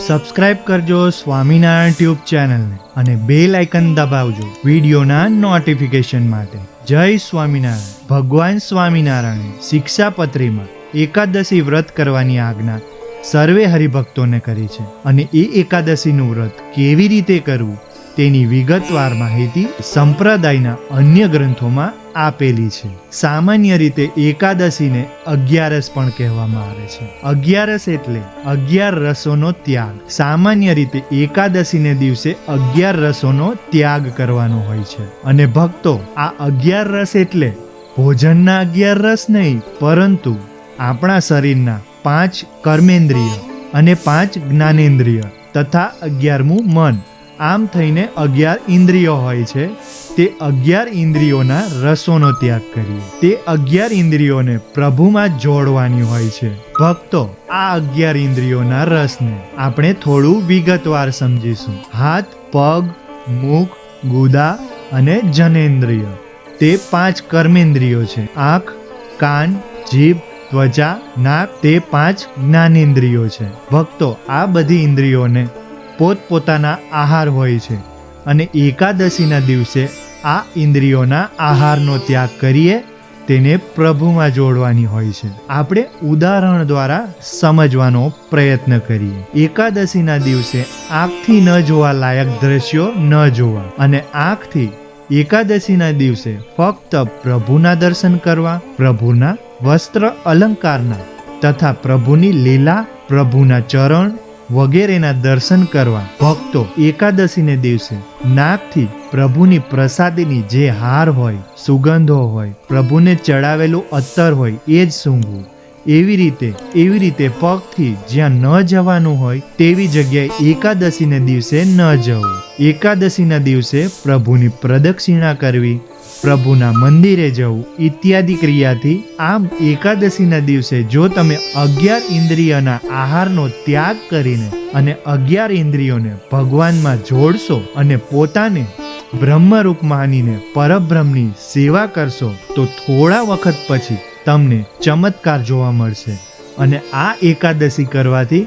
Subscribe કરજો Swaminarayan tube ચેનલને અને બેલ આઇકન દબાવજો વિડીયોના નોટિફિકેશન માટે. જય સ્વામિનારાયણ. ભગવાન સ્વામિનારાયણે શિક્ષાપત્રીમાં એકાદશી વ્રત કરવાની આજ્ઞા સર્વે હરિભક્તોને કરી છે અને એ એકાદશીનું વ્રત કેવી રીતે કરવું તેની વિગતવાર માહિતી સંપ્રદાયના અન્ય ગ્રંથોમાં આપેલી છે. સામાન્ય રીતે એકાદશીને 11 પણ કહેવામાં આવે છે. 11 એટલે 11 રસોનો ત્યાગ. સામાન્ય રીતે એકાદશીને દિવસે 11 રસોનો ત્યાગ કરવાનો હોય છે. અને ભક્તો, આ 11 રસ એટલે ભોજનના 11 રસ નહીં, પરંતુ આપણા શરીરના 5 કર્મેન્દ્રિય અને 5 જ્ઞાનેન્દ્રિય તથા 11મું મન, આમ થઈને 11 ઇન્દ્રિયો હોય છે. તે 11 ઇન્દ્રિયોના રસોનો ત્યાગ કરીએ. તે 11 ઇન્દ્રિયોને પ્રભુમાં જોડવાની હોય છે. ભક્તો, આ 11 ઇન્દ્રિયોના રસને આપણે થોડું વિગતવાર સમજીશું. હાથ, પગ, મુખ, ગુદા અને જનેન્દ્રિય તે 5 કર્મેન્દ્રિયો છે. આંખ, કાન, જીભ, ત્વચા, નાક તે 5 જ્ઞાનેન્દ્રિયો છે. ભક્તો, આ બધી ઇન્દ્રિયોને પોતપોતાના આહાર હોય છે અને એકાદશીના દિવસે આ ઇન્દ્રિયોના આહારનો ત્યાગ કરીએ તેને પ્રભુમાં જોડવાની હોય છે. આપણે ઉદાહરણ દ્વારા સમજવાનો પ્રયત્ન કરીએ. એકાદશીના દિવસે આંખથી ન જોવા લાયક દ્રશ્યો ન જોવા અને આંખથી એકાદશીના દિવસે ફક્ત પ્રભુના દર્શન કરવા, પ્રભુના વસ્ત્ર અલંકારના તથા પ્રભુની લીલા, પ્રભુના ચરણ વગેરેના દર્શન કરવા. ભક્તો, એકાદશીને દિવસે નાકથી પ્રભુની પ્રસાદીની જે હાર હોય, સુગંધો હોય, પ્રભુને ચડાવેલું અત્તર હોય એ જ સૂંઘવું. એવી રીતે પગથી જ્યાં ન જવાનું હોય તેવી જગ્યાએ એકાદશીને દિવસે ન જવું. એકાદશીના દિવસે પ્રભુની પ્રદક્ષિણા કરવી, પ્રભુના મંદિરે જવું ઇત્યાદિ ક્રિયાથી. આમ એકાદશીના દિવસે જો તમે 11 ઇન્દ્રિયના આહારનો ત્યાગ કરીને અને 11 ઇન્દ્રિયોને ભગવાનમાં જોડશો અને પોતાને બ્રહ્મરૂપ માનીને પરબ્રહ્મની સેવા કરશો તો થોડા વખત પછી તમને ચમત્કાર જોવા મળશે. અને આ એકાદશી કરવાથી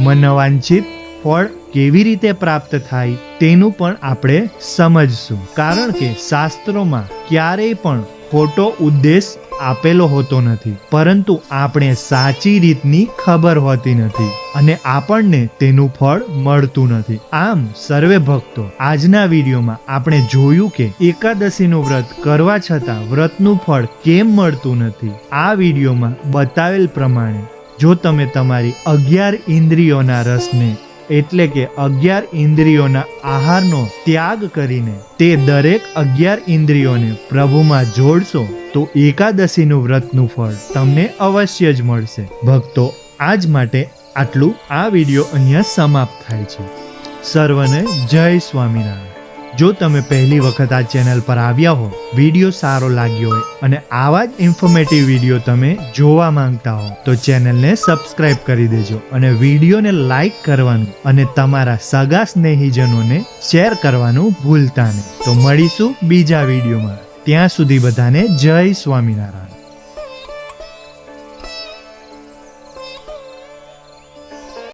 મનવાંછિત ફળ કેવી રીતે પ્રાપ્ત થાય તેનું પણ આપણે સમજશું. કારણ કે શાસ્ત્રોમાં ક્યારેય પણ ખોટો ઉદ્દેશ આપેલો હોતો નથી, પરંતુ આપણે સાચી રીતની ખબર હોતી નથી અને આપણને તેનું ફળ મળતું નથી. આમ સર્વે ભક્તો, આજના વિડીયોમાં આપણે જોયું કે એકાદશીનું વ્રત કરવા છતાં વ્રતનું ફળ કેમ મળતું નથી. આ વિડીયોમાં બતાવેલ પ્રમાણે જો તમે તમારી 11 ઇન્દ્રિયોના રસને એટલે કે 11 ઇન્દ્રિયોના આહારનો ત્યાગ કરીને તે દરેક 11 ઇન્દ્રિયોને પ્રભુમાં જોડશો તો એકાદશીનું વ્રતનું ફળ તમને અવશ્ય જ મળશે. ભક્તો, આજ માટે આટલું. આ વિડીયો અહીંયા સમાપ્ત થાય છે. સર્વને જય સ્વામિનારાયણ. જો તમે પહેલી વખત આ ચેનલ પર આવ્યા હો, વિડીયો સારો લાગ્યો હોય અને આવા જ ઇન્ફોર્મેટિવ વિડીયો તમે જોવા માંગતા હો તો ચેનલને સબસ્ક્રાઇબ કરી દેજો અને વિડીયોને લાઈક કરવાનું અને તમારા સગા સ્નેહીજનોને શેર કરવાનું ભૂલતા નહીં. તો મળીશું બીજા વિડીયોમાં. ત્યાં સુધી બધાને જય સ્વામિનારાયણ.